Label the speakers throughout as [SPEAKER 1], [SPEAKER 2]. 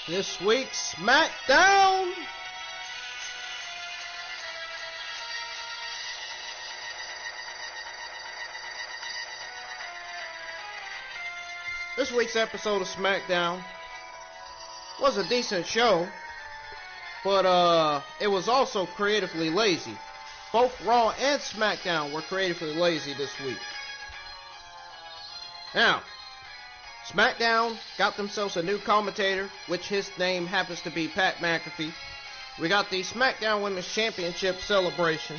[SPEAKER 1] This week's Smackdown. This week's episode of Smackdown was a decent show, but it was also creatively lazy. Both Raw and Smackdown were creatively lazy this week. Now, Smackdown got themselves a new commentator, which his name happens to be Pat McAfee. We got the SmackDown Women's Championship celebration.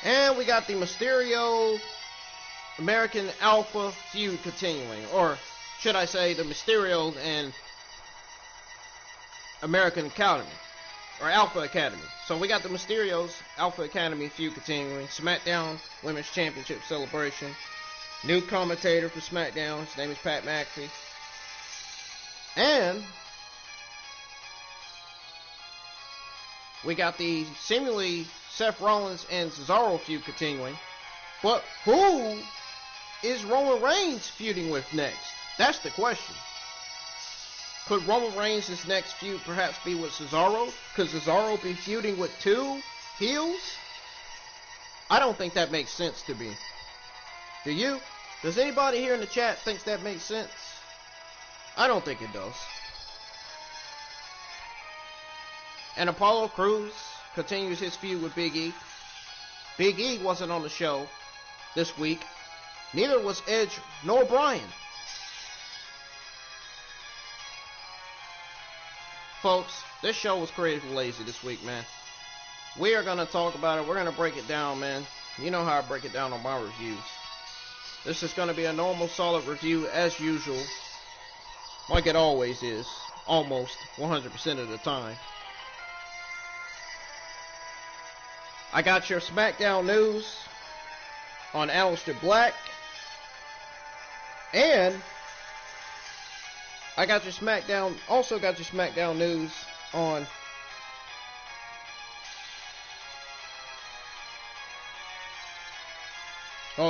[SPEAKER 1] And we got the Mysterio American Alpha feud continuing. Or should I say the Mysterio and American Academy. Or Alpha Academy. So we got the Mysterio's Alpha Academy feud continuing. SmackDown Women's Championship celebration. New commentator for SmackDown. His name is Pat McAfee. And we got the seemingly Seth Rollins and Cesaro feud continuing. But who is Roman Reigns feuding with next? That's the question. Could Roman Reigns' next feud perhaps be with Cesaro? Could Cesaro be feuding with two heels? I don't think that makes sense to me. Do you? Does anybody here in the chat think that makes sense? I don't think it does. And Apollo Crews continues his feud with Big E. Big E wasn't on the show this week. Neither was Edge nor Bryan. Folks, this show was creatively lazy this week, man. We are going to talk about it. We're going to break it down, man. You know how I break it down on my reviews. This is going to be a normal, solid review as usual. Like it always is. Almost 100% of the time. I got your SmackDown news on Aleister Black. And I got your SmackDown, also got your SmackDown news on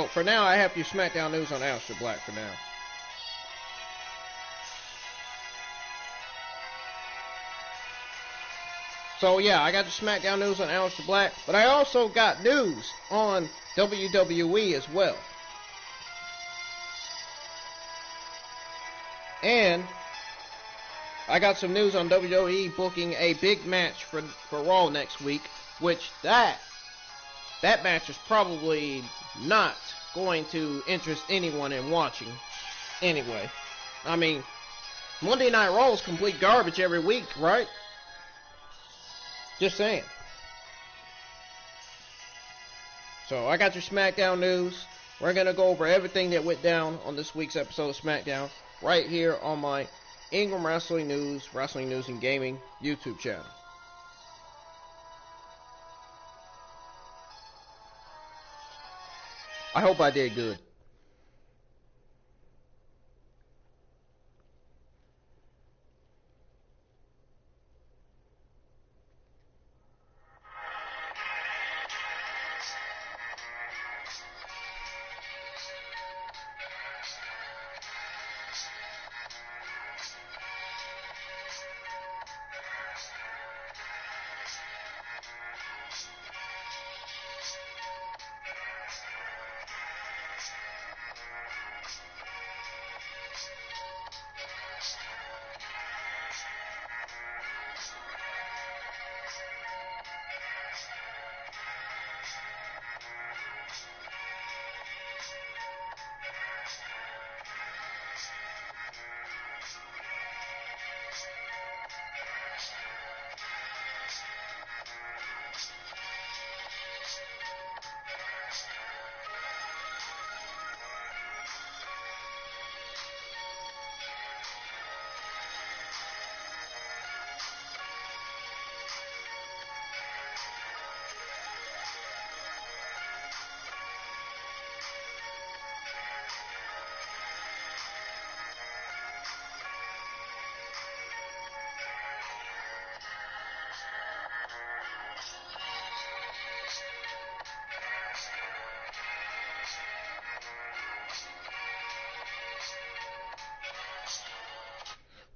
[SPEAKER 1] for now I have your SmackDown news on Aleister Black for now. So yeah, I got your SmackDown news on Aleister Black, but I also got news on WWE as well. And I got some news on WWE booking a big match for Raw next week, which that match is probably not going to interest anyone in watching anyway. I mean, Monday Night Raw is complete garbage every week, right? Just saying. So I got your SmackDown news. We're going to go over everything that went down on this week's episode of SmackDown right here on my Ingram Wrestling News and Gaming YouTube channel. I hope I did good.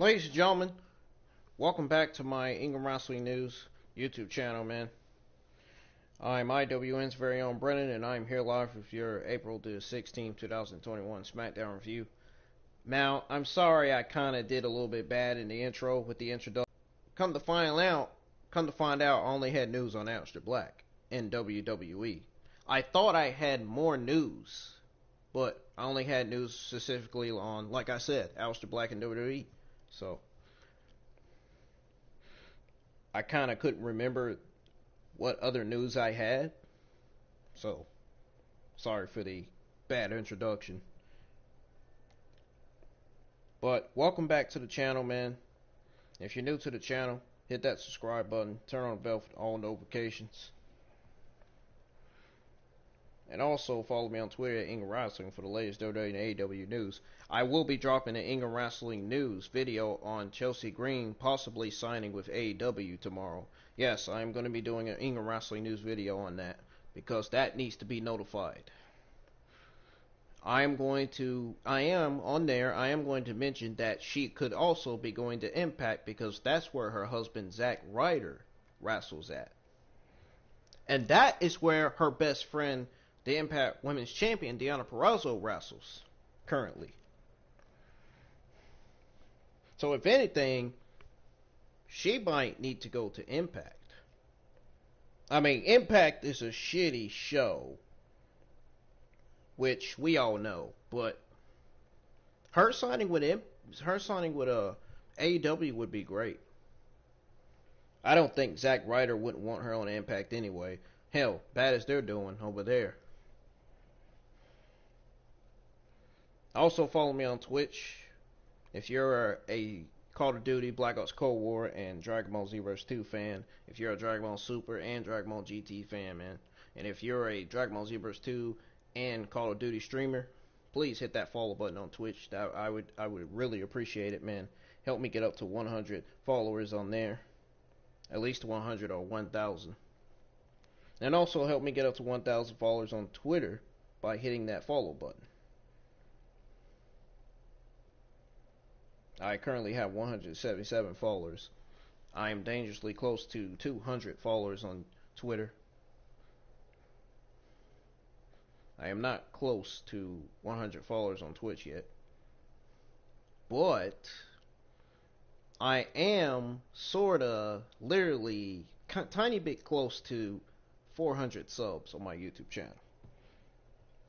[SPEAKER 1] Ladies and gentlemen, welcome back to my Ingram Wrestling News YouTube channel, man. I'm IWN's very own Brennan, and I'm here live with your April the 16th, 2021 Smackdown review. Now, I'm sorry I kind of did a little bit bad in the intro with the introduction. Come to find out, I only had news on Aleister Black in WWE. I thought I had more news, but I only had news specifically on, like I said, Aleister Black in WWE. So, I kind of couldn't remember what other news I had. So, sorry for the bad introduction. But, welcome back to the channel, man. If you're new to the channel, hit that subscribe button, turn on the bell for all notifications. And also follow me on Twitter at Ingram Wrestling for the latest WWE and AEW news. I will be dropping an Ingram Wrestling news video on Chelsea Green possibly signing with AEW tomorrow. Yes, I am going to be doing an Ingram Wrestling news video on that because that needs to be notified. I am going to mention that she could also be going to Impact because that's where her husband Zack Ryder wrestles at. And that is where her best friend, the Impact Women's Champion, Deonna Purrazzo, wrestles currently. So if anything, she might need to go to Impact. I mean, Impact is a shitty show, which we all know, but her signing with AEW would be great. I don't think Zack Ryder wouldn't want her on Impact anyway. Hell, bad as they're doing over there. Also follow me on Twitch if you're a Call of Duty, Black Ops Cold War, and Dragon Ball Z vs. 2 fan. If you're a Dragon Ball Super and Dragon Ball GT fan, man. And if you're a Dragon Ball Z vs. 2 and Call of Duty streamer, please hit that follow button on Twitch. I would really appreciate it, man. Help me get up to 100 followers on there. At least 100 or 1,000. And also help me get up to 1,000 followers on Twitter by hitting that follow button. I currently have 177 followers. I am dangerously close to 200 followers on Twitter. I am not close to 100 followers on Twitch yet. But I am sorta, literally, tiny bit close to 400 subs on my YouTube channel.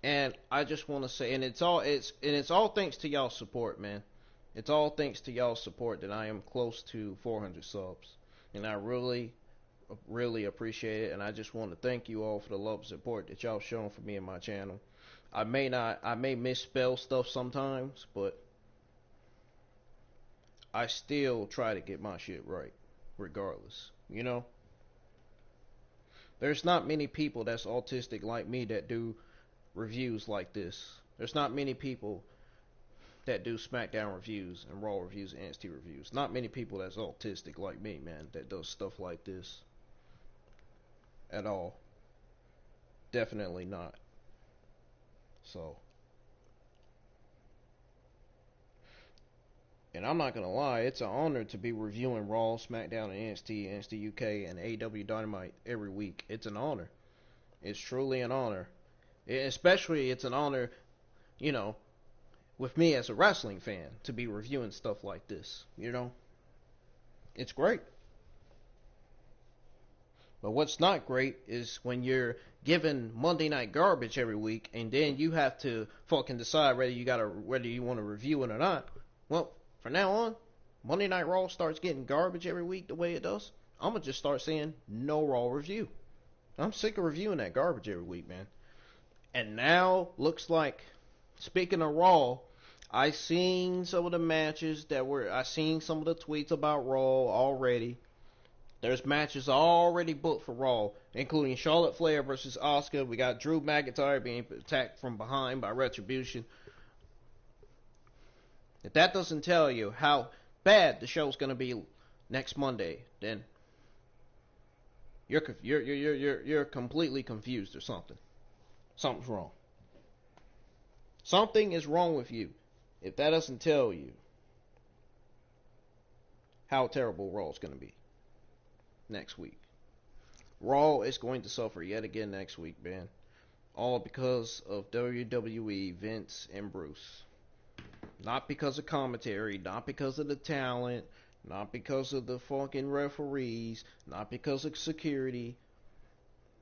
[SPEAKER 1] And I just want to say, and it's all thanks to y'all support, man. It's all thanks to y'all's support that I am close to 400 subs. And I really, really appreciate it. And I just want to thank you all for the love and support that y'all shown for me and my channel. I may misspell stuff sometimes, but I still try to get my shit right, regardless, you know? There's not many people that's autistic like me that do reviews like this. There's not many people that do SmackDown reviews and Raw reviews and NXT reviews. Not many people that's autistic like me, man, that does stuff like this. At all. Definitely not. So. And I'm not gonna lie, it's an honor to be reviewing Raw, SmackDown, and NXT UK, and AEW Dynamite every week. It's an honor. It's truly an honor. Especially, it's an honor, you know, with me as a wrestling fan, to be reviewing stuff like this, you know? It's great. But what's not great is when you're given Monday Night Garbage every week, and then you have to fucking decide whether you want to review it or not. Well, from now on, Monday Night Raw starts getting garbage every week the way it does. I'm going to just start saying no Raw review. I'm sick of reviewing that garbage every week, man. And now, looks like, speaking of Raw, I seen some of the matches I seen some of the tweets about Raw already. There's matches already booked for Raw, including Charlotte Flair versus Asuka. We got Drew McIntyre being attacked from behind by Retribution. If that doesn't tell you how bad the show's gonna be next Monday, then you're completely confused or something. Something's wrong. Something is wrong with you if that doesn't tell you how terrible Raw is going to be next week. Raw is going to suffer yet again next week, man. All because of WWE, Vince, and Bruce. Not because of commentary, not because of the talent, not because of the fucking referees, not because of security,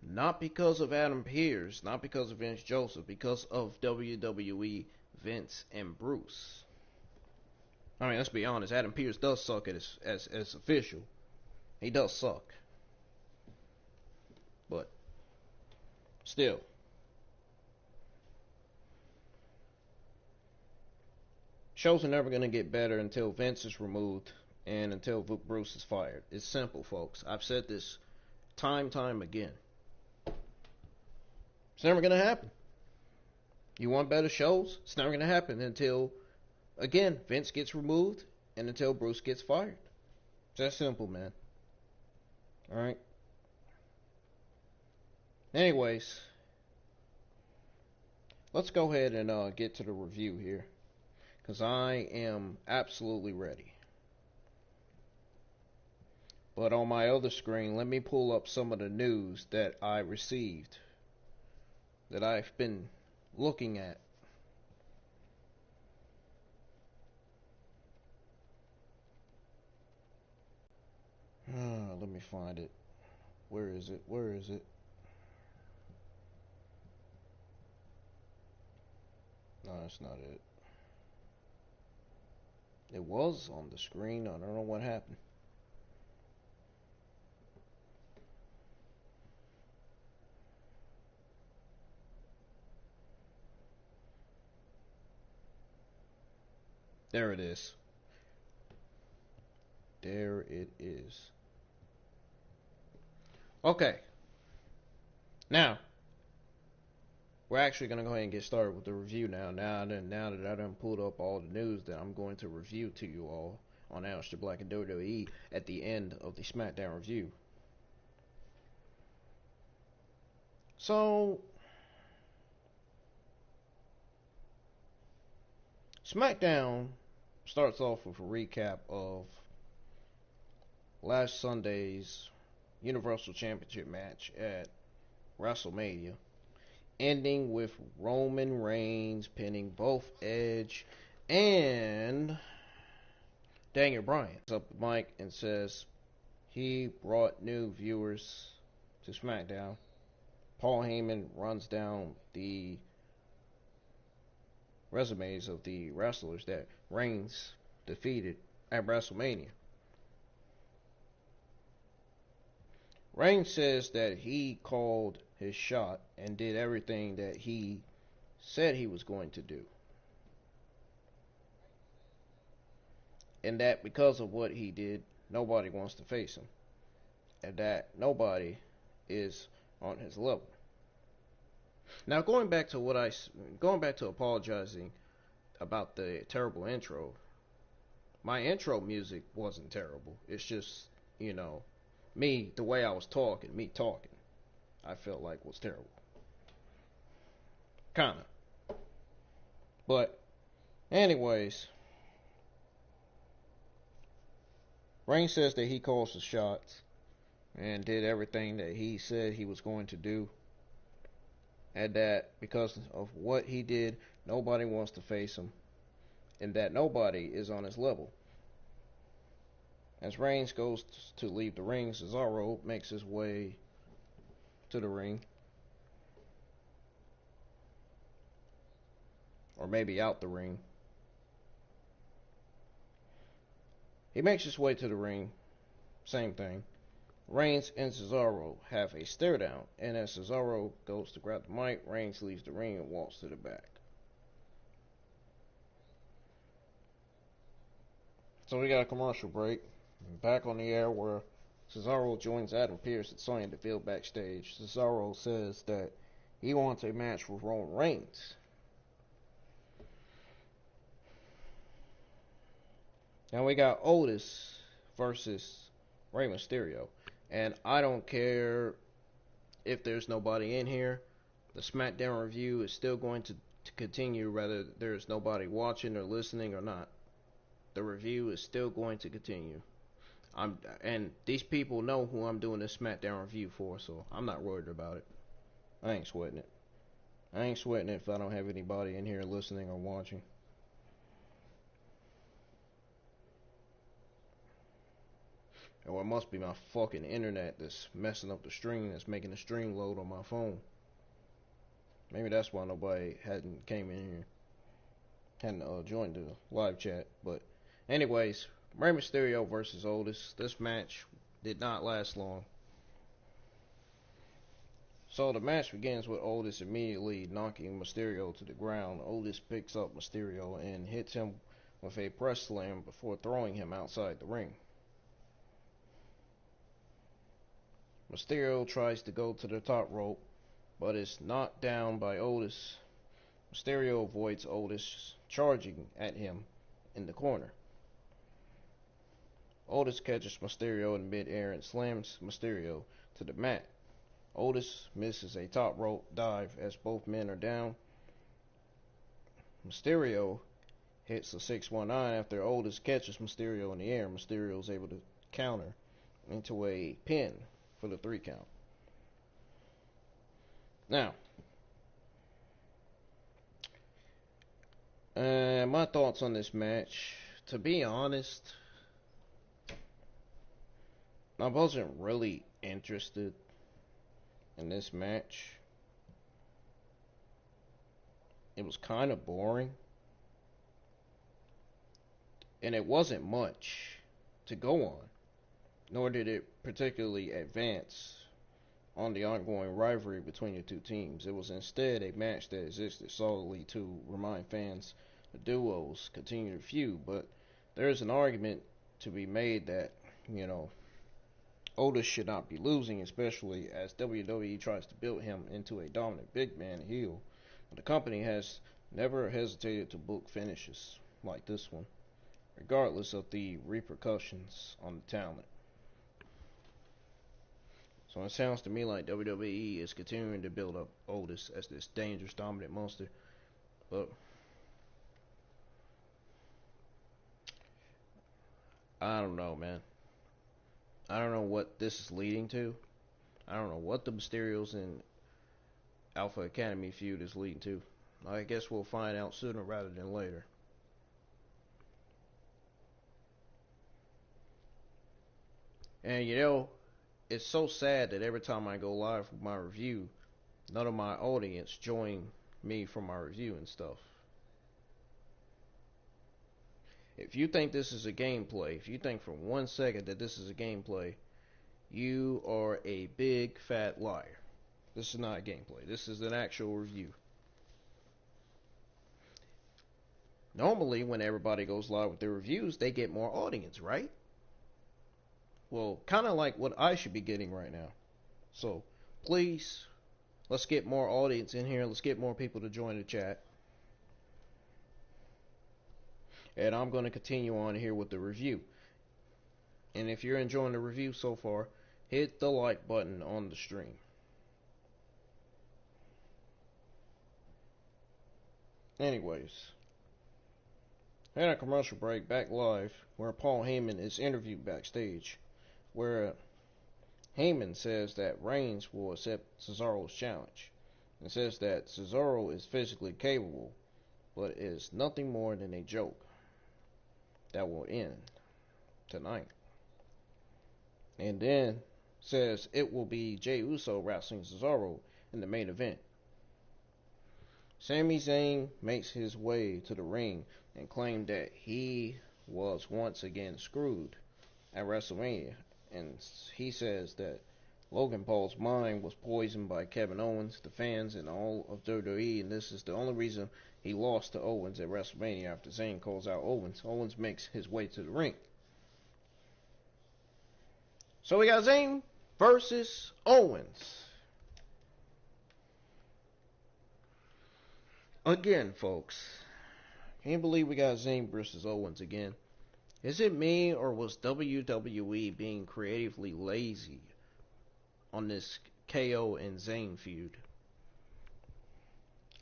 [SPEAKER 1] not because of Adam Pearce, not because of Vince Joseph, because of WWE, Vince, and Bruce. I mean, let's be honest, Adam Pearce does suck as official. He does suck. But, still. Shows are never going to get better until Vince is removed and until Bruce is fired. It's simple, folks. I've said this time again. It's never going to happen. You want better shows? It's never going to happen until, again, Vince gets removed and until Bruce gets fired. It's that simple, man. Alright? Anyways, let's go ahead and get to the review here. Because I am absolutely ready. But on my other screen, let me pull up some of the news that I received, that I've been looking at. Let me find it. Where is it? Where is it? No, that's not it. It was on the screen. I don't know what happened. There it is. There it is. Okay. Now, we're actually going to go ahead and get started with the review now. Now that I done pulled up all the news that I'm going to review to you all on Aleister Black and WWE at the end of the Smackdown review. So, Smackdown starts off with a recap of last Sunday's Universal Championship match at WrestleMania, ending with Roman Reigns pinning both Edge and Daniel Bryan. Up the mic and says he brought new viewers to SmackDown. Paul Heyman runs down the resumes of the wrestlers that Reigns defeated at WrestleMania. Reigns says that he called his shot and did everything that he said he was going to do. And that because of what he did, nobody wants to face him. And that nobody is on his level. Now going back to apologizing about the terrible intro. My intro music wasn't terrible. It's just, me, the way I was talking, I felt like was terrible. Kinda. But, anyways, Reigns says that he calls the shots and did everything that he said he was going to do. And that because of what he did, nobody wants to face him. And that nobody is on his level. As Reigns goes to leave the ring, Cesaro makes his way to the ring. Or maybe out the ring. He makes his way to the ring. Same thing. Reigns and Cesaro have a stare down. And as Cesaro goes to grab the mic, Reigns leaves the ring and walks to the back. So we got a commercial break. Back on the air where Cesaro joins Adam Pearce at Sonya Deville backstage. Cesaro says that he wants a match with Roman Reigns. Now we got Otis versus Rey Mysterio. And I don't care if there's nobody in here. The SmackDown review is still going to continue whether there's nobody watching or listening or not. The review is still going to continue. And these people know who I'm doing this SmackDown review for, so I'm not worried about it. I ain't sweating it. I ain't sweating it if I don't have anybody in here listening or watching. Or it must be my fucking internet that's messing up the stream, that's making the stream load on my phone. Maybe that's why nobody hadn't came in here, hadn't joined the live chat. But anyways, Rey Mysterio versus Otis. This match did not last long. So the match begins with Otis immediately knocking Mysterio to the ground. Otis picks up Mysterio and hits him with a press slam before throwing him outside the ring. Mysterio tries to go to the top rope, but is knocked down by Otis. Mysterio avoids Otis charging at him in the corner. Otis catches Mysterio in midair and slams Mysterio to the mat. Otis misses a top rope dive as both men are down. Mysterio hits a 619 after Otis catches Mysterio in the air. Mysterio is able to counter into a pin for the 3 count. Now, my thoughts on this match. To be honest, I wasn't really interested in this match. It was kind of boring, and it wasn't much to go on, nor did it particularly advance on the ongoing rivalry between the two teams. It was instead a match that existed solely to remind fans the duos continue to feud, but there's an argument to be made that, Otis should not be losing, especially as WWE tries to build him into a dominant big man heel. But the company has never hesitated to book finishes like this one, regardless of the repercussions on the talent. So it sounds to me like WWE is continuing to build up Otis as this dangerous, dominant monster. But I don't know, man. I don't know what this is leading to. I don't know what the Mysterios and Alpha Academy feud is leading to. I guess we'll find out sooner rather than later. And it's so sad that every time I go live with my review, none of my audience join me for my review and stuff. If you think this is a gameplay, if you think for 1 second that this is a gameplay, you are a big fat liar. This is not a gameplay. This is an actual review. Normally, when everybody goes live with their reviews, they get more audience, right? Well, kind of like what I should be getting right now. So, please, let's get more audience in here. Let's get more people to join the chat. And I'm going to continue on here with the review. And if you're enjoying the review so far, hit the like button on the stream. Anyways, had a commercial break back live where Paul Heyman is interviewed backstage, where Heyman says that Reigns will accept Cesaro's challenge, and says that Cesaro is physically capable, but is nothing more than a joke that will end tonight. And then says it will be Jey Uso wrestling Cesaro in the main event. Sami Zayn makes his way to the ring and claimed that he was once again screwed at WrestleMania. And he says that Logan Paul's mind was poisoned by Kevin Owens, the fans, and all of WWE, and this is the only reason he lost to Owens at WrestleMania after Zayn calls out Owens. Owens makes his way to the ring. So we got Zayn versus Owens. Again, folks, can't believe we got Zayn versus Owens again. Is it me, or was WWE being creatively lazy on this KO and Zayn feud?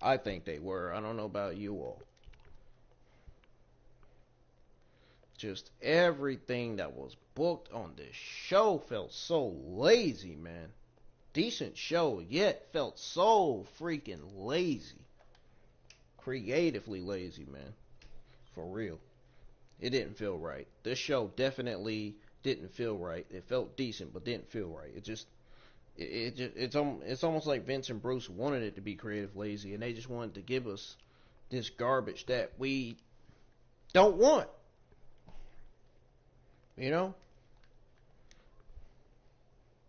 [SPEAKER 1] I think they were. I don't know about you all. Just everything that was booked on this show felt so lazy, man. Decent show, yet felt so freaking lazy. Creatively lazy, man. For real. It didn't feel right. This show definitely didn't feel right. It felt decent, but didn't feel right. It's almost like Vince and Bruce wanted it to be creative lazy, and they just wanted to give us this garbage that we don't want. You know?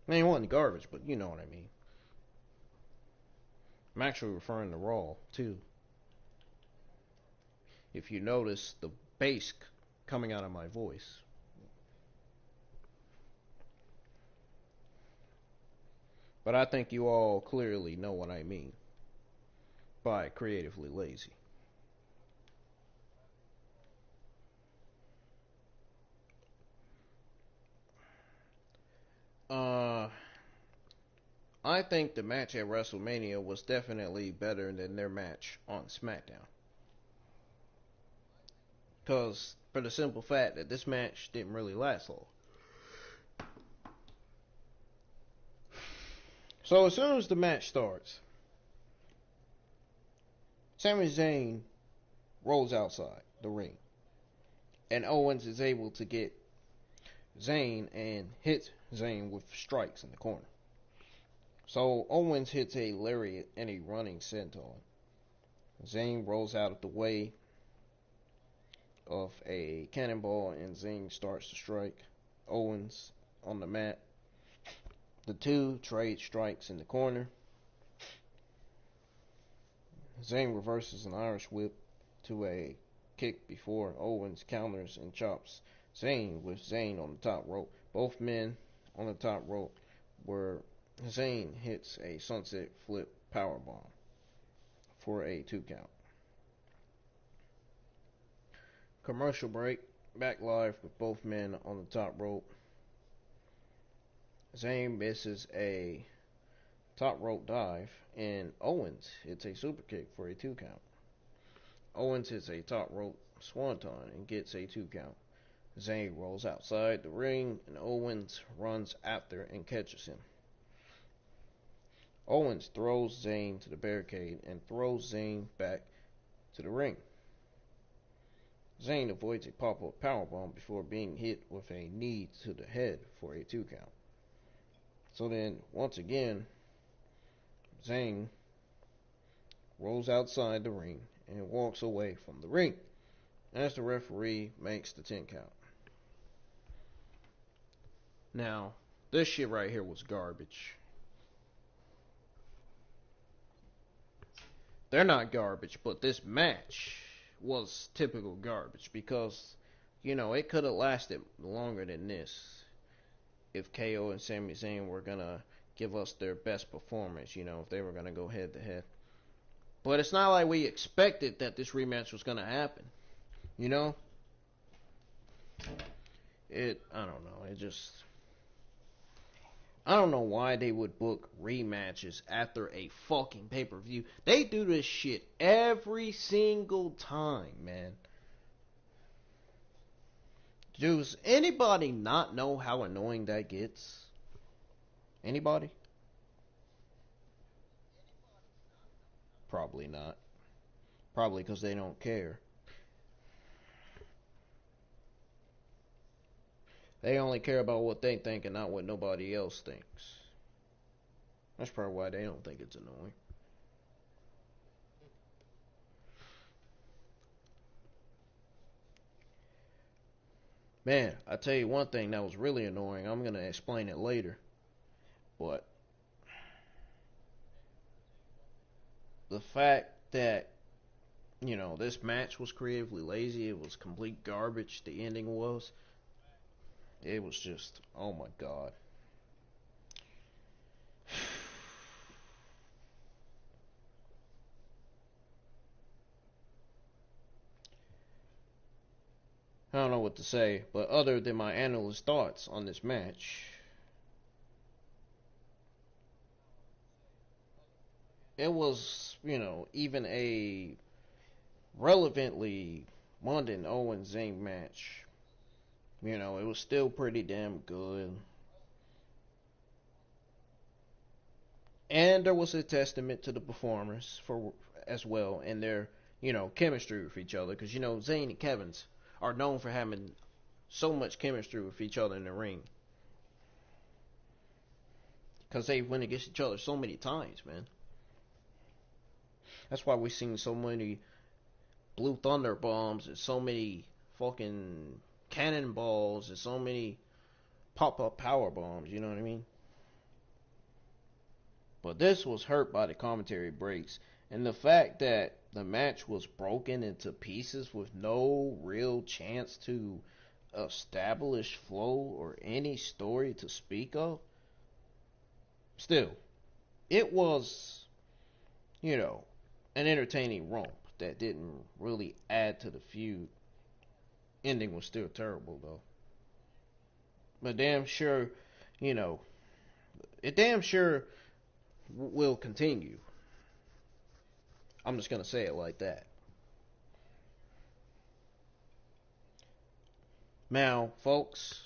[SPEAKER 1] I mean, it wasn't garbage, but you know what I mean. I'm actually referring to Raw, too. If you notice the bass coming out of my voice. But I think you all clearly know what I mean by creatively lazy. I think the match at WrestleMania was definitely better than their match on SmackDown. Because, for the simple fact that this match didn't really last long. So, as soon as the match starts, Sami Zayn rolls outside the ring. And Owens is able to get Zayn and hits Zayn with strikes in the corner. So Owens hits a lariat and a running senton. Zayn rolls out of the way of a cannonball and Zayn starts to strike Owens on the mat. The two trade strikes in the corner. Zayn reverses an Irish whip to a kick before Owens counters and chops Zayn with Zayn on the top rope. Both men on the top rope where Zayn hits a sunset flip powerbomb for a 2 count. Commercial break. Back live with both men on the top rope. Zayn misses a top rope dive and Owens hits a super kick for a 2 count. Owens hits a top rope swanton and gets a 2 count. Zayn rolls outside the ring and Owens runs after and catches him. Owens throws Zayn to the barricade and throws Zayn back to the ring. Zayn avoids a pop-up powerbomb before being hit with a knee to the head for a 2 count. So then, once again, Zayn rolls outside the ring and walks away from the ring as the referee makes the 10 count. Now, this shit right here was garbage. They're not garbage, but this match was typical garbage because, you know, it could have lasted longer than this if KO and Sami Zayn were gonna give us their best performance, you know, if they were gonna go head to head. But it's not like we expected that this rematch was gonna happen, you know? I don't know, I don't know why they would book rematches after a fucking pay-per-view. They do this shit every single time, man. Does anybody not know how annoying that gets? Anybody? Probably not. Probably because they don't care. They only care about what they think and not what nobody else thinks. That's probably why they don't think it's annoying. Man, I tell you one thing that was really annoying. I'm going to explain it later. But the fact that, you know, this match was creatively lazy, it was complete garbage, the ending was, it was just, oh my god. I don't know what to say, but other than my analyst thoughts on this match, it was, you know, even a relevantly London Owens Zayn match. You know, it was still pretty damn good. And there was a testament to the performers for as well and their, chemistry with each other. Because, Zayn and Kevin's are known for having so much chemistry with each other in the ring. Because they went against each other so many times, man. That's why we've seen so many Blue Thunder bombs and so many fucking cannonballs and so many pop-up power bombs, you know what I mean? But this was hurt by the commentary breaks. And the fact that the match was broken into pieces with no real chance to establish flow or any story to speak of. Still, it was, an entertaining romp that didn't really add to the feud. Ending was still terrible, though. But damn sure, it damn sure will continue. I'm just going to say it like that. Now, folks,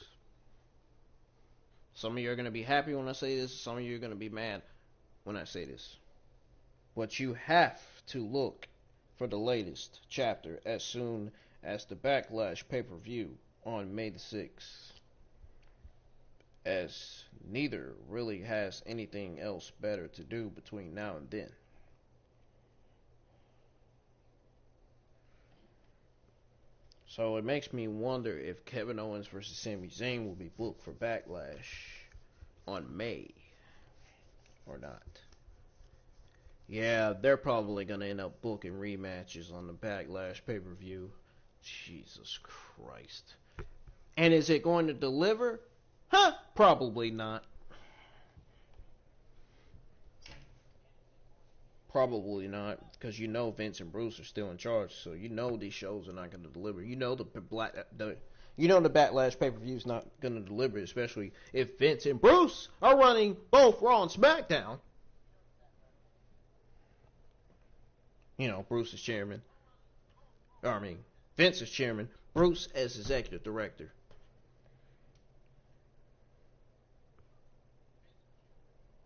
[SPEAKER 1] some of you are going to be happy when I say this. Some of you are going to be mad when I say this. But you have to look for the latest chapter as soon as the Backlash pay-per-view on May the 6th. As neither really has anything else better to do between now and then. So it makes me wonder if Kevin Owens versus Sami Zayn will be booked for Backlash on May or not. Yeah, they're probably going to end up booking rematches on the Backlash pay-per-view. Jesus Christ. And is it going to deliver? Probably not. Probably not, because Vince and Bruce are still in charge, so these shows are not going to deliver. The Backlash pay-per-view is not going to deliver, especially if Vince and Bruce are running both Raw and SmackDown. Bruce is chairman. Vince is chairman. Bruce as executive director.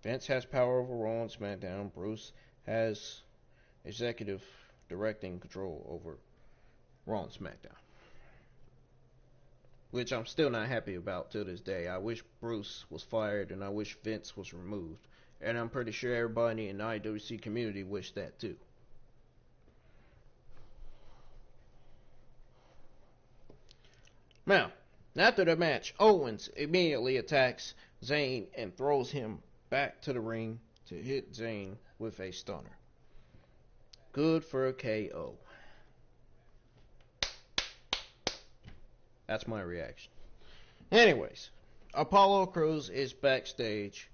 [SPEAKER 1] Vince has power over Raw and SmackDown. Bruce has executive directing control over Raw and SmackDown. Which I'm still not happy about to this day. I wish Bruce was fired and I wish Vince was removed. And I'm pretty sure everybody in the IWC community wished that too. Now, after the match, Owens immediately attacks Zayn and throws him back to the ring to hit Zayn with a stunner. Good for a KO. That's my reaction. Anyways, Apollo Crews is backstage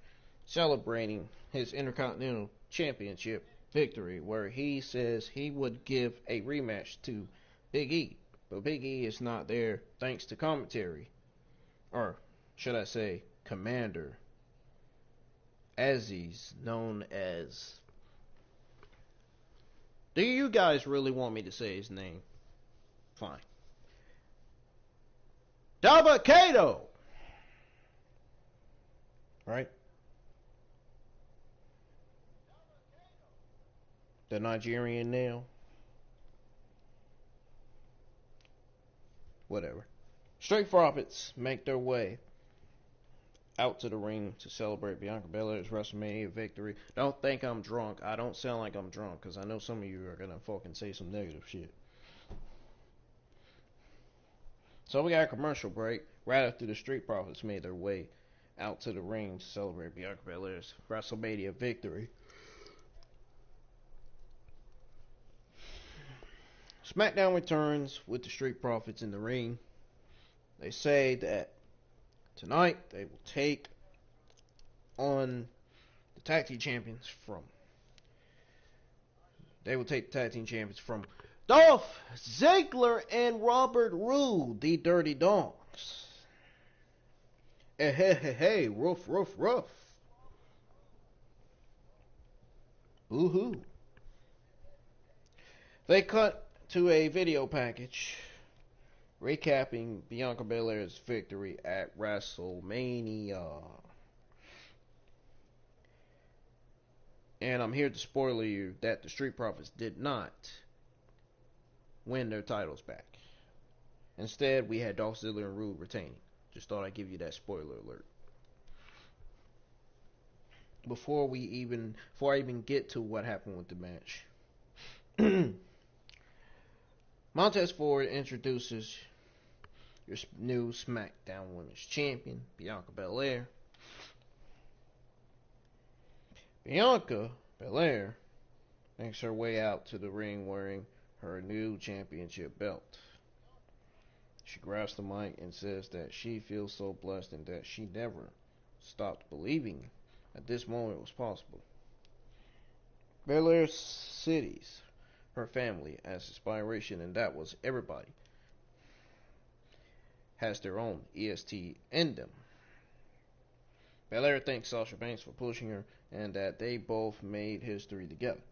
[SPEAKER 1] celebrating his Intercontinental Championship victory, where he says he would give a rematch to Big E. But Big E is not there thanks to commentary. Or should I say, Commander, as he's known as. Do you guys really want me to say his name? Fine. Dabba-Kato! Right? The Nigerian nail. Whatever. Street Profits make their way out to the ring to celebrate Bianca Belair's WrestleMania victory. Don't think I'm drunk. I don't sound like I'm drunk, because I know some of you are going to fucking say some negative shit. So we got a commercial break right after the Street Profits made their way out to the ring to celebrate Bianca Belair's WrestleMania victory. SmackDown returns with the Street Profits in the ring. They say that tonight they will take on the tag team champions from. They will take the tag team champions from Dolph Ziggler and Robert Roode, the Dirty Dawgs. Hey, roof. Woohoo. They cut to a video package recapping Bianca Belair's victory at WrestleMania. And I'm here to spoil you that the Street Profits did not win their titles back. Instead, we had Dolph Ziggler and Rude retaining. Just thought I'd give you that spoiler alert. Before I even get to what happened with the match, Montez Ford introduces your new SmackDown Women's Champion, Bianca Belair. Bianca Belair makes her way out to the ring wearing her new championship belt. She grabs the mic and says that she feels so blessed and that she never stopped believing that this moment was possible. Belair cites her family as inspiration, and that was everybody has their own EST in them. Belair thanks Sasha Banks for pushing her and that they both made history together.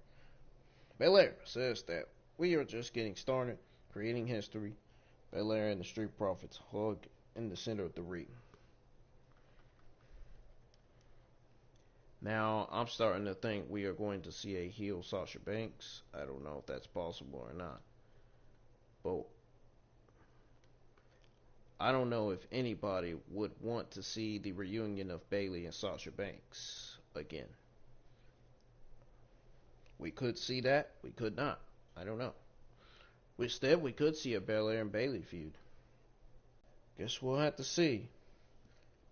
[SPEAKER 1] Belair says that we are just getting started creating history. Belair and the Street Profits hug in the center of the ring. Now, I'm starting to think we are going to see a heel Sasha Banks. I don't know if that's possible or not. But I don't know if anybody would want to see the reunion of Bayley and Sasha Banks again. We could see that. We could not. I don't know. Instead, we could see a Belair and Bayley feud. Guess we'll have to see.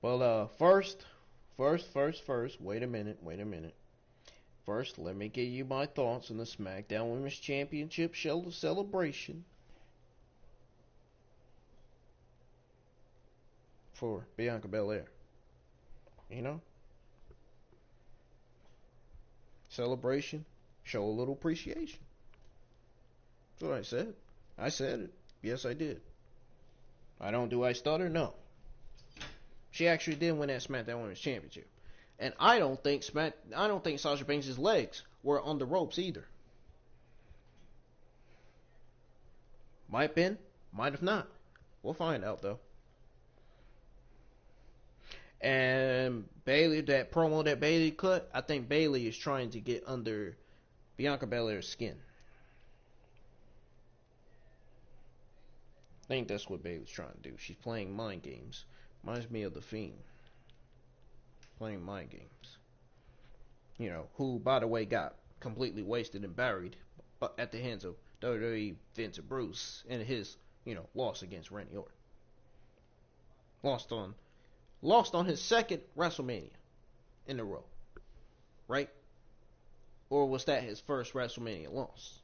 [SPEAKER 1] But first, wait a minute. First, let me give you my thoughts on the SmackDown Women's Championship show celebration for Bianca Belair. You know? Celebration, show a little appreciation. That's what I said. I said it. Yes, I did. Do I stutter? No. She actually did win that SmackDown Women's Championship. And I don't think Sasha Banks' legs were on the ropes either. Might have been, might have not. We'll find out though. And Bayley, that promo that Bayley cut, I think Bayley is trying to get under Bianca Belair's skin. I think that's what Bayley's trying to do. She's playing mind games. Reminds me of The Fiend. Playing mind games. You know, who, by the way, got completely wasted and buried at the hands of WWE Vince and Bruce in his, loss against Randy Orton. Lost on his second WrestleMania in a row. Right? Or was that his first WrestleMania loss?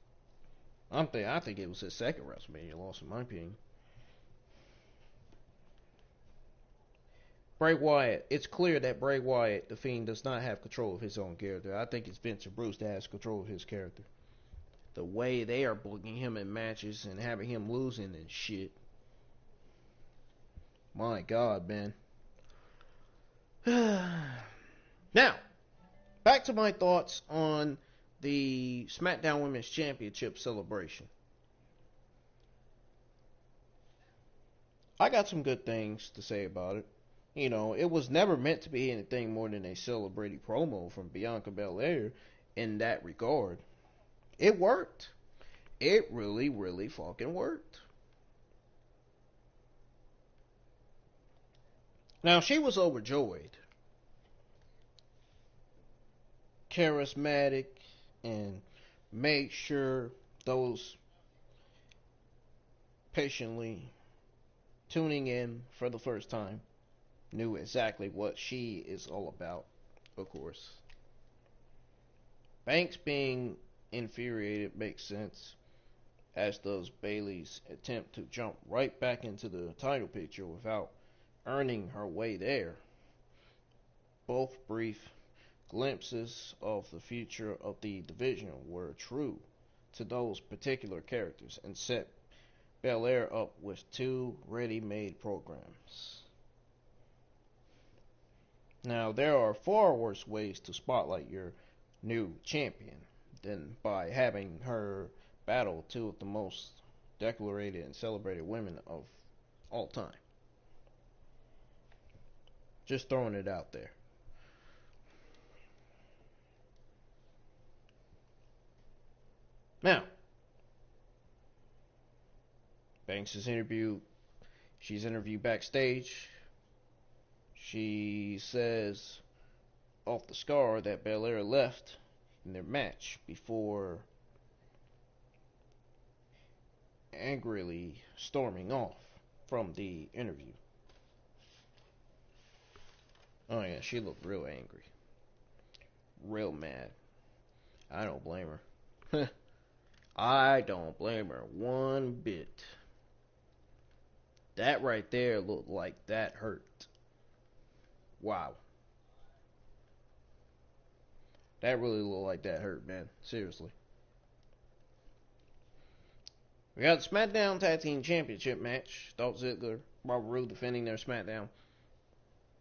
[SPEAKER 1] I think it was his second WrestleMania loss, in my opinion. Bray Wyatt, it's clear that Bray Wyatt, the Fiend, does not have control of his own character. I think it's Vince and Bruce that has control of his character. The way they are booking him in matches and having him losing and shit. My God, man. Now, back to my thoughts on the SmackDown Women's Championship celebration. I got some good things to say about it. It was never meant to be anything more than a celebrating promo from Bianca Belair in that regard. It worked. It really, really fucking worked. Now, she was overjoyed. Charismatic and made sure those patiently tuning in for the first time knew exactly what she is all about, of course. Banks being infuriated makes sense, as does Bayley's attempt to jump right back into the title picture without earning her way there. Both brief glimpses of the future of the division were true to those particular characters and set Belair up with two ready-made programs. Now, there are far worse ways to spotlight your new champion than by having her battle two of the most decorated and celebrated women of all time. Just throwing it out there. Now, Banks is interviewed. She's interviewed backstage. She says off the scar that Baszler left in their match before angrily storming off from the interview. Oh yeah, she looked real angry. Real mad. I don't blame her. I don't blame her one bit. That right there looked like that hurt. Wow. That really looked like that hurt, man. Seriously. We got the SmackDown Tag Team Championship match. Dolph Ziggler, Robert Roode defending their SmackDown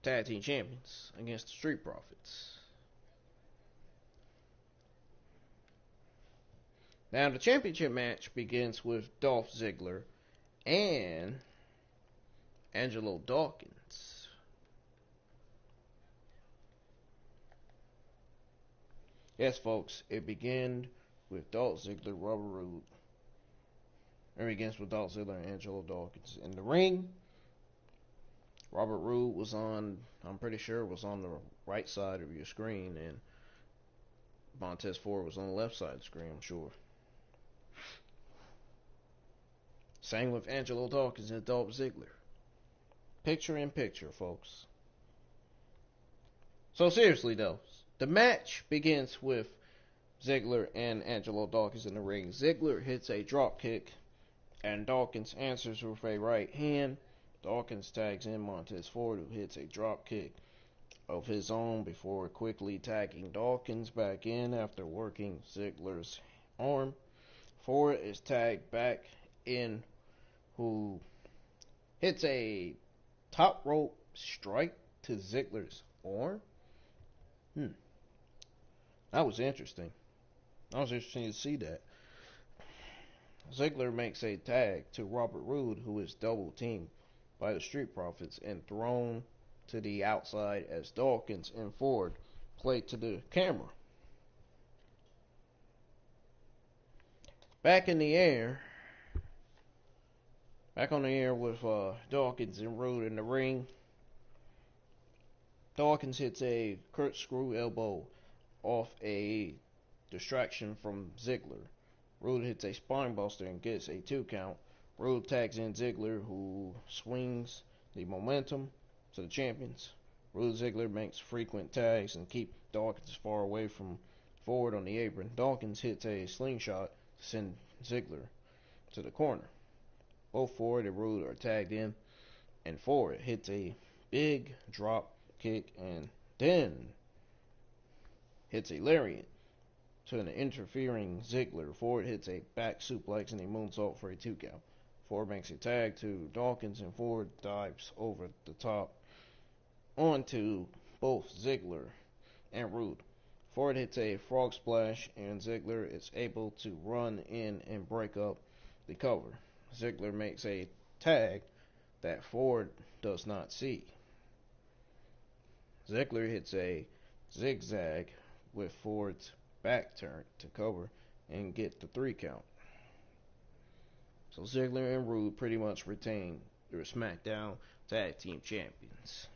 [SPEAKER 1] Tag Team Champions against the Street Profits. Now the championship match begins with Dolph Ziggler and Angelo Dawkins. Yes, folks, it began with Dolph Ziggler, Robert Roode. It begins with Dolph Ziggler and Angelo Dawkins in the ring. Robert Roode was on, I'm pretty sure, was on the right side of your screen, and Montez Ford was on the left side of the screen, I'm sure. Same with Angelo Dawkins and Dolph Ziggler. Picture in picture, folks. So seriously though, the match begins with Ziggler and Angelo Dawkins in the ring. Ziggler hits a drop kick, and Dawkins answers with a right hand. Dawkins tags in Montez Ford, who hits a drop kick of his own before quickly tagging Dawkins back in after working Ziggler's arm. Ford is tagged back in, who hits a top rope strike to Ziggler's arm. That was interesting. That was interesting to see that. Ziggler makes a tag to Robert Roode, who is double teamed by the Street Profits and thrown to the outside as Dawkins and Ford play to the camera. Back on the air with Dawkins and Roode in the ring. Dawkins hits a corkscrew elbow off a distraction from Ziggler. Roode hits a spinebuster and gets a 2 count. Roode tags in Ziggler, who swings the momentum to the champions. Roode Ziggler makes frequent tags and keep Dawkins far away from Ford on the apron. Dawkins hits a slingshot to send Ziggler to the corner. Both Ford and Roode are tagged in, and Ford hits a big drop kick and then hits a lariat to an interfering Ziggler. Ford hits a back suplex and a moonsault for a 2 count. Ford makes a tag to Dawkins, and Ford dives over the top onto both Ziggler and Roode. Ford hits a frog splash, and Ziggler is able to run in and break up the cover. Ziggler makes a tag that Ford does not see. Ziggler hits a zigzag with Ford's back turned to cover and get the 3 count. So Ziggler and Roode pretty much retain their SmackDown Tag Team Champions.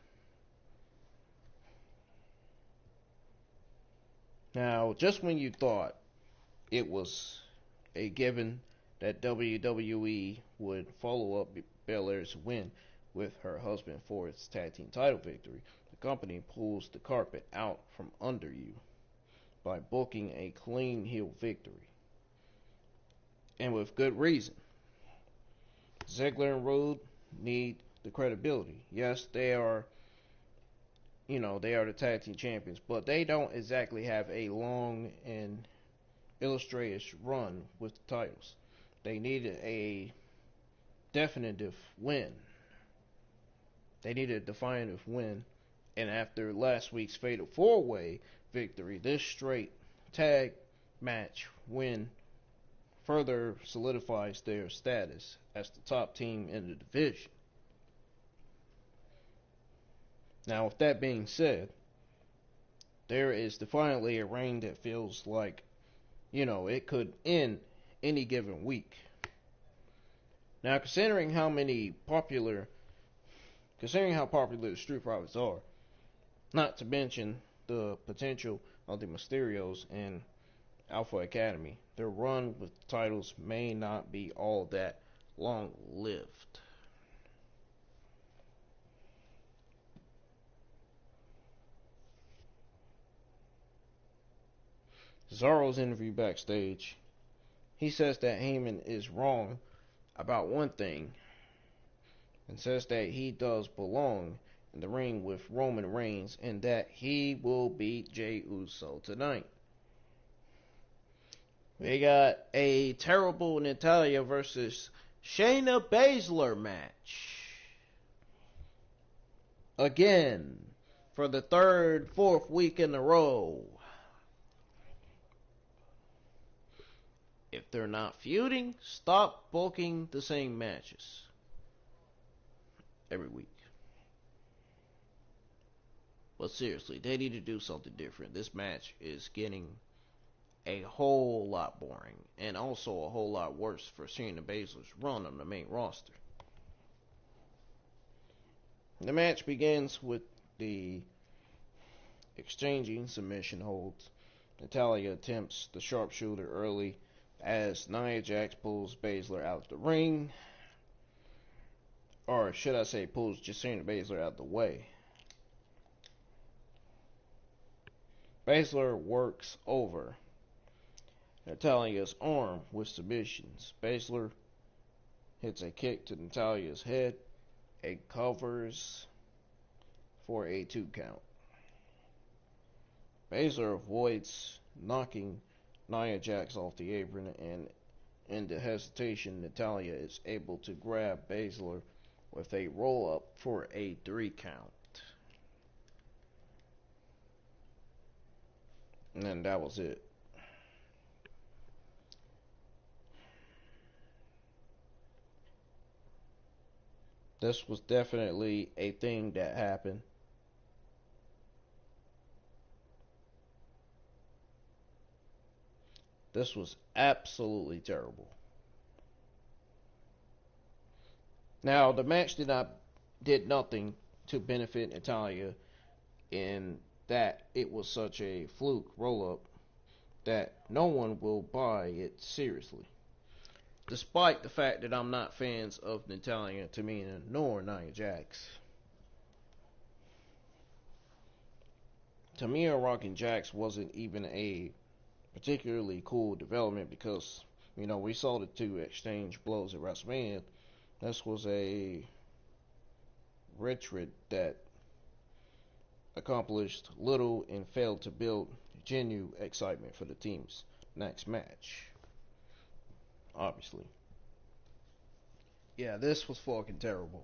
[SPEAKER 1] Now, just when you thought it was a given that WWE would follow up Belair's win with her husband Ford's tag team title victory, the company pulls the carpet out from under you by booking a clean heel victory. And with good reason. Ziggler and Roode need the credibility. Yes, they are the tag team champions, but they don't exactly have a long and illustrious run with the titles. They needed a definitive win. They needed a definitive win, and after last week's Fatal 4-Way victory, this straight tag match win further solidifies their status as the top team in the division. Now, with that being said, there is definitely a reign that feels like, it could end any given week. Now, considering how popular the Street Profits are, not to mention the potential of the Mysterios and Alpha Academy, their run with titles may not be all that long-lived. Cesaro's interview backstage, he says that Heyman is wrong about one thing, and says that he does belong in the ring with Roman Reigns and that he will beat Jey Uso tonight. We got a terrible Natalya versus Shayna Baszler match. Again, for the fourth week in a row. If they're not feuding, stop booking the same matches every week. But seriously, they need to do something different. This match is getting a whole lot boring, and also a whole lot worse for Shayna Baszler's run on the main roster. The match begins with the exchanging submission holds. Natalia attempts the sharpshooter early as Nia Jax pulls Baszler out of the ring. Or should I say pulls Shayna Baszler out of the way. Baszler works over Natalia's arm with submissions. Baszler hits a kick to Natalia's head. It covers for a 2 count. Baszler avoids knocking Nia Jax off the apron, and in the hesitation, Natalya is able to grab Baszler with a roll up for a 3 count. And then that was it. This was definitely a thing that happened. This was absolutely terrible. Now, the match did nothing to benefit Natalya in that it was such a fluke roll-up that no one will buy it seriously. Despite the fact that I'm not fans of Natalya, Tamina, nor Nia Jax. Tamina rocking Jax wasn't even a particularly cool development because, we saw the two exchange blows at WrestleMania. This was a retreat that accomplished little and failed to build genuine excitement for the team's next match. Obviously. Yeah, this was fucking terrible.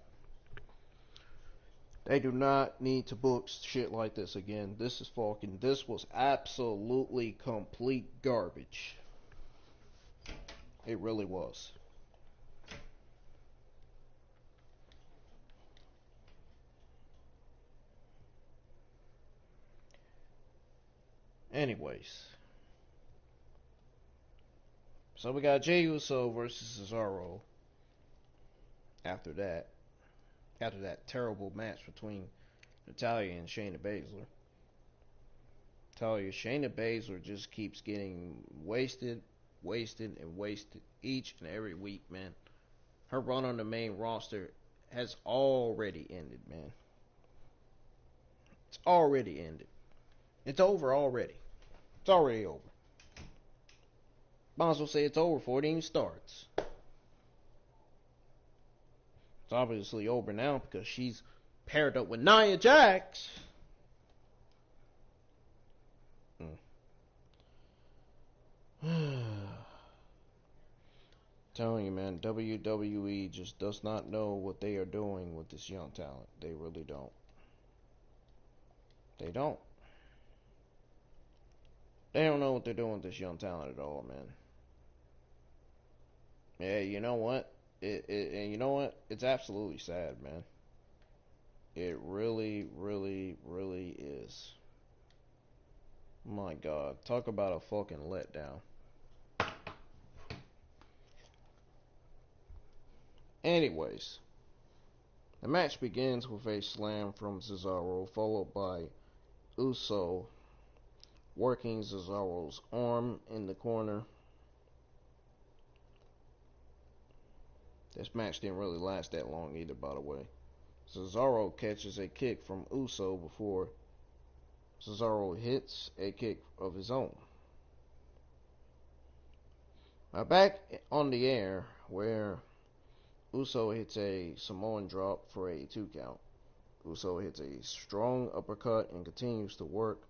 [SPEAKER 1] They do not need to book shit like this again. This was absolutely complete garbage. It really was. Anyways. So we got Jey Uso versus Cesaro. After that terrible match between Natalya and Shayna Baszler. Shayna Baszler just keeps getting wasted each and every week, man. Her run on the main roster has already ended, man. It's already ended. It's over already. It's already over. Might as well say it's over before it even starts. It's obviously over now because she's paired up with Nia Jax. Telling you, man, WWE just does not know what they are doing with this young talent. They really don't. They don't. They don't know what they're doing with this young talent at all, man. Yeah, you know what? And you know what? It's absolutely sad, man. It really, really, really is. My God, talk about a fucking letdown. Anyways, the match begins with a slam from Cesaro, followed by Uso working Cesaro's arm in the corner. This match didn't really last that long either, by the way. Cesaro catches a kick from Uso before Cesaro hits a kick of his own. Now back on the air, where Uso hits a Samoan drop for a 2 count. Uso hits a strong uppercut and continues to work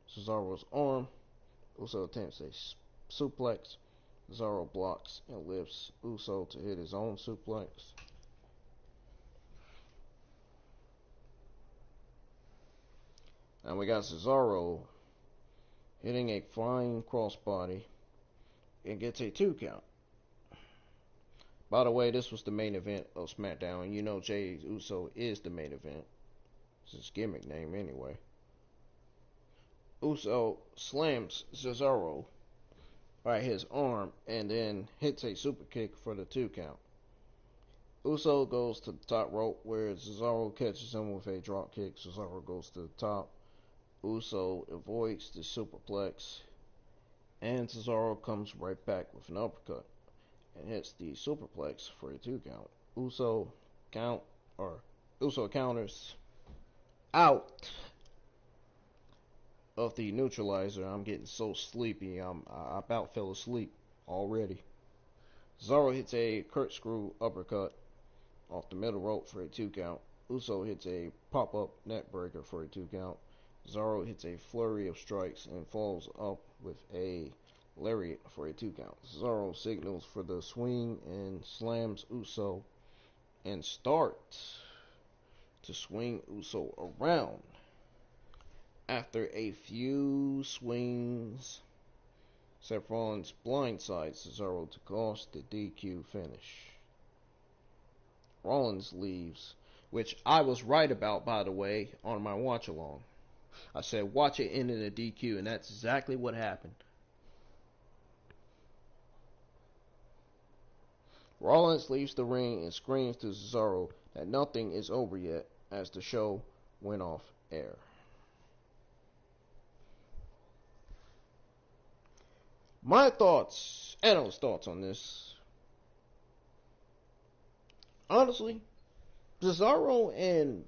[SPEAKER 1] Cesaro's arm. Uso attempts a suplex. Cesaro blocks and lifts Uso to hit his own suplex. And we got Cesaro hitting a flying crossbody and gets a 2 count. By the way, this was the main event of SmackDown, and you know Jey Uso is the main event. It's his gimmick name anyway. Uso slams Cesaro by his arm and then hits a super kick for the 2 count. Uso goes to the top rope where Cesaro catches him with a drop kick. Cesaro goes to the top. Uso avoids the superplex, and Cesaro comes right back with an uppercut and hits the superplex for a 2 count. Uso counters out of the neutralizer. I'm getting so sleepy. I about fell asleep already. Cesaro hits a corkscrew uppercut off the middle rope for a 2 count. Uso hits a pop-up neck breaker for a 2 count. Cesaro hits a flurry of strikes and falls up with a lariat for a 2 count. Cesaro signals for the swing and slams Uso and starts to swing Uso around. After a few swings, Seth Rollins blindsides Cesaro to cost the DQ finish. Rollins leaves, which I was right about, by the way, on my watch along. I said watch it end in a DQ, and that's exactly what happened. Rollins leaves the ring and screams to Cesaro that nothing is over yet as the show went off air. My thoughts, analyst thoughts on this. Honestly, Cesaro and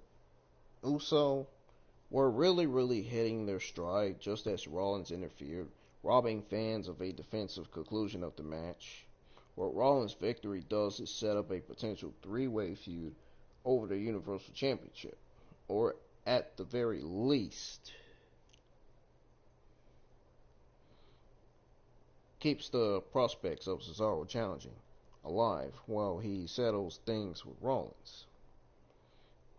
[SPEAKER 1] Uso were really hitting their stride just as Rollins interfered, robbing fans of a defensive conclusion of the match. What Rollins' victory does is set up a potential 3-way feud over the Universal Championship, or at the very least, keeps the prospects of Cesaro challenging alive while he settles things with Rollins.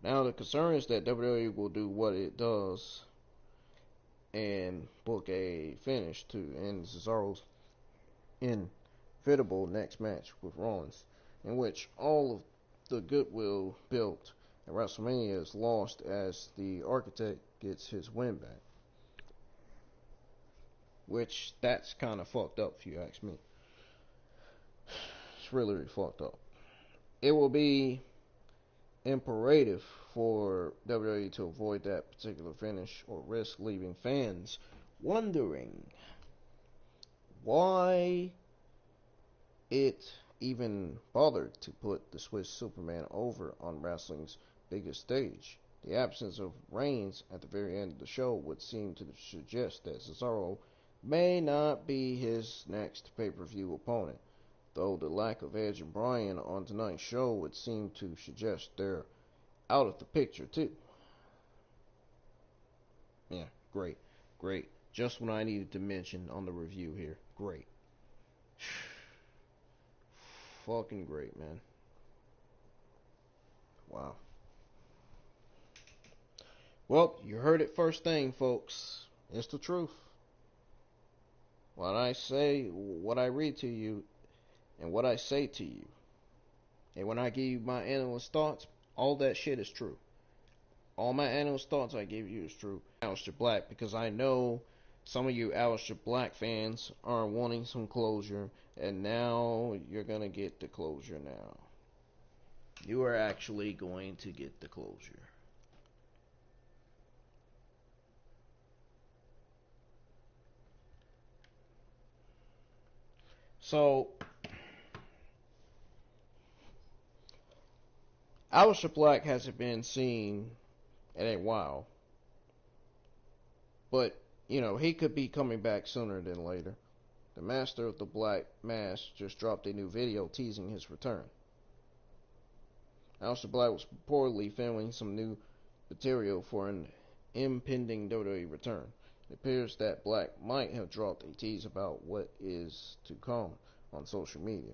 [SPEAKER 1] Now the concern is that WWE will do what it does and book a finish to end Cesaro's inevitable next match with Rollins, in which all of the goodwill built at WrestleMania is lost as the Architect gets his win back. Which, that's kind of fucked up if you ask me. It's really fucked up. It will be imperative for WWE to avoid that particular finish or risk leaving fans wondering why it even bothered to put the Swiss Superman over on wrestling's biggest stage. The absence of Reigns at the very end of the show would seem to suggest that Cesaro may not be his next pay-per-view opponent, though the lack of Edge and Bryan on tonight's show would seem to suggest they're out of the picture too. Yeah, great. Just what I needed to mention on the review here. Great. Fucking great, man. Wow. Well, you heard it first thing, folks. It's the truth. What I say, what I read to you, and what I say to you, and when I give you my analyst thoughts, all that shit is true. all my analyst thoughts I gave you is true. Aleister Black, because I know some of you Aleister Black fans are wanting some closure, and now you're gonna get the closure now. You are actually going to get the closure. So, Aleister Black hasn't been seen in a while. But, he could be coming back sooner than later. The Master of the Black Mask just dropped a new video teasing his return. Aleister Black was reportedly filming some new material for an impending WWE return. It appears that Black might have dropped a tease about what is to come on social media.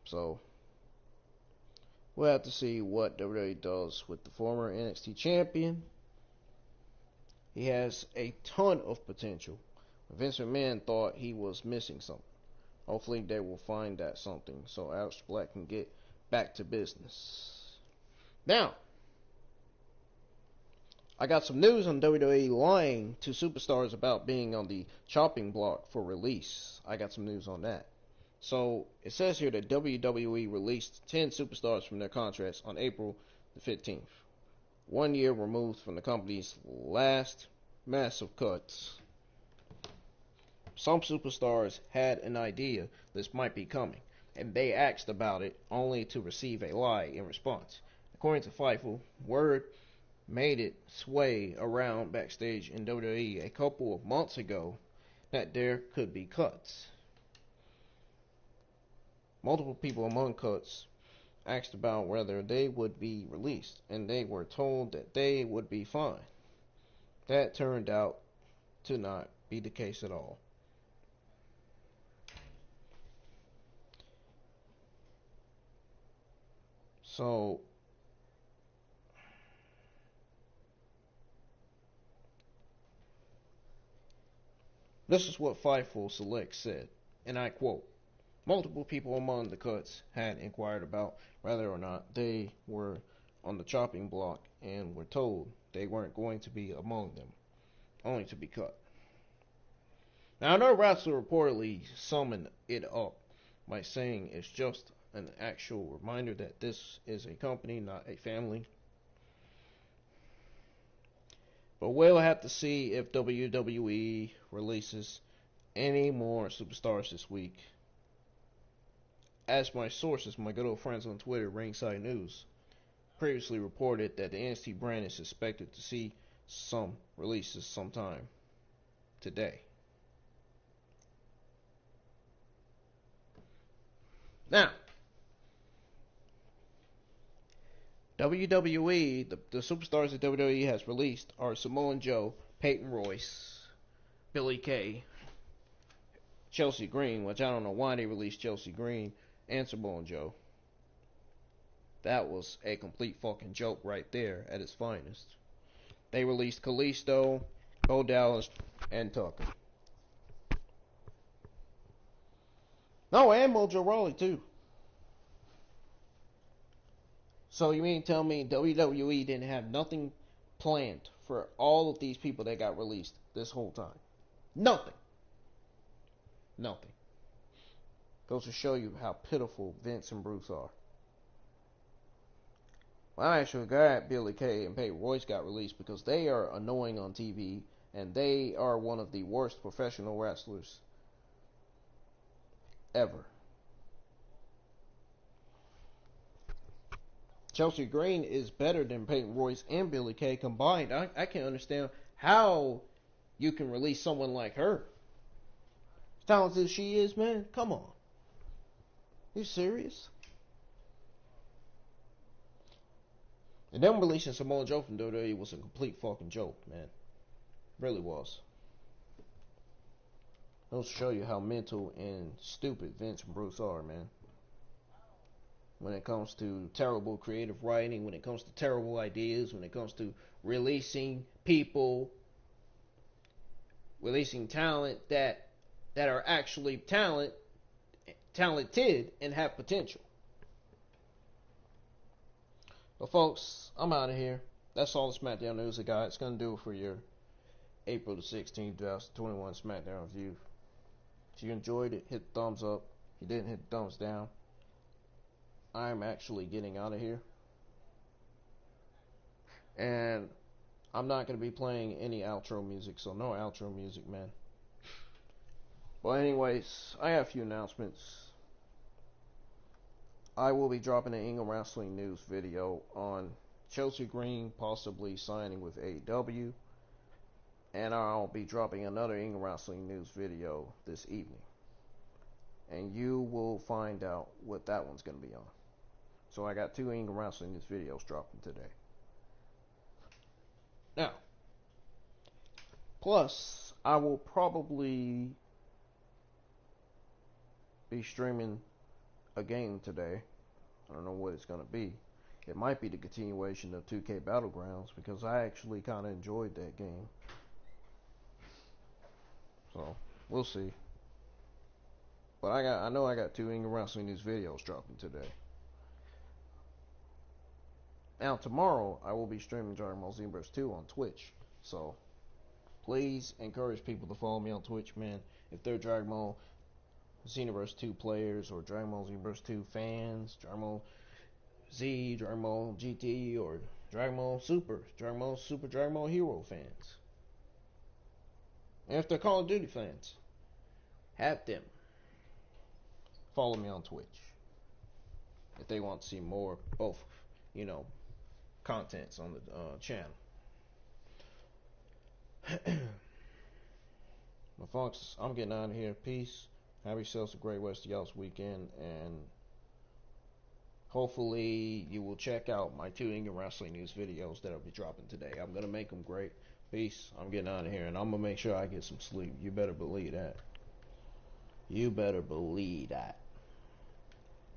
[SPEAKER 1] So, we'll have to see what WWE does with the former NXT champion. He has a ton of potential. Vince McMahon thought he was missing something. Hopefully they will find that something so Aleister Black can get back to business. Now, I got some news on WWE lying to superstars about being on the chopping block for release. I got some news on that. So, it says here that WWE released 10 superstars from their contracts on April the 15th. 1 year removed from the company's last massive cuts. Some superstars had an idea this might be coming, and they asked about it only to receive a lie in response. According to Fightful, word made its way around backstage in WWE a couple of months ago that there could be cuts. Multiple people among cuts asked about whether they would be released, and they were told that they would be fine. That turned out to not be the case at all. So, this is what Fightful Select said, and I quote, multiple people among the cuts had inquired about whether or not they were on the chopping block and were told they weren't going to be among them, only to be cut. Now, another wrestler reportedly summed it up by saying it's just an actual reminder that this is a company, not a family. But we'll have to see if WWE releases any more superstars this week. As my sources, my good old friends on Twitter, Ringside News, previously reported that the NXT brand is expected to see some releases sometime today. Now, WWE, the superstars that WWE has released are Samoa Joe, Peyton Royce, Billie Kay, Chelsea Green, which I don't know why they released Chelsea Green, and Samoa Joe. That was a complete fucking joke right there at its finest. They released Kalisto, Bo Dallas, and Tucker. No, and Mojo Rawley too. So you mean tell me WWE didn't have nothing planned for all of these people that got released this whole time? Nothing. Nothing. Goes to show you how pitiful Vince and Bruce are. Well, I'm actually glad Billie Kay and Peyton Royce got released because they are annoying on TV and they are one of the worst professional wrestlers ever. Chelsea Green is better than Peyton Royce and Billie Kay combined. I can't understand how you can release someone like her. As talented as she is, man, come on. You serious? And them releasing Samoa Joe from WWE was a complete fucking joke, man. Really was. Those show you how mental and stupid Vince and Bruce are, man. When it comes to terrible creative writing, when it comes to terrible ideas, when it comes to releasing people, releasing talent that are actually talented and have potential. But folks, I'm out of here. That's all the SmackDown news I got. It's going to do it for your April the 16th, 2021 SmackDown review. If you enjoyed it, hit the thumbs up. If you didn't, hit the thumbs down. I'm actually getting out of here. And I'm not going to be playing any outro music, so no outro music, man. Well, anyways, I have a few announcements. I will be dropping an England Wrestling News video on Chelsea Green possibly signing with AEW. And I'll be dropping another England Wrestling News video this evening. And you will find out what that one's going to be on. So I got 2 England Wrestling News videos dropping today. Now, plus, I will probably be streaming a game today. I don't know what it's going to be. It might be the continuation of 2K Battlegrounds because I actually kind of enjoyed that game. So, we'll see. But I know I got 2 England Wrestling News videos dropping today. Now, tomorrow, I will be streaming Dragon Ball Xenoverse 2 on Twitch. So, please encourage people to follow me on Twitch, man. If they're Dragon Ball Xenoverse 2 players, or Dragon Ball Xenoverse 2 fans, Dragon Ball Z, Dragon Ball GT, or Dragon Ball Super, Dragon Ball Hero fans. And if they're Call of Duty fans, have them follow me on Twitch. If they want to see more, both, contents on the channel. Well, folks, I'm getting out of here. Peace. Have yourselves a great rest of y'all's weekend, and hopefully you will check out my 2 England Wrestling News videos that I'll be dropping today. I'm going to make them great. Peace. I'm getting out of here, and I'm going to make sure I get some sleep. You better believe that. You better believe that.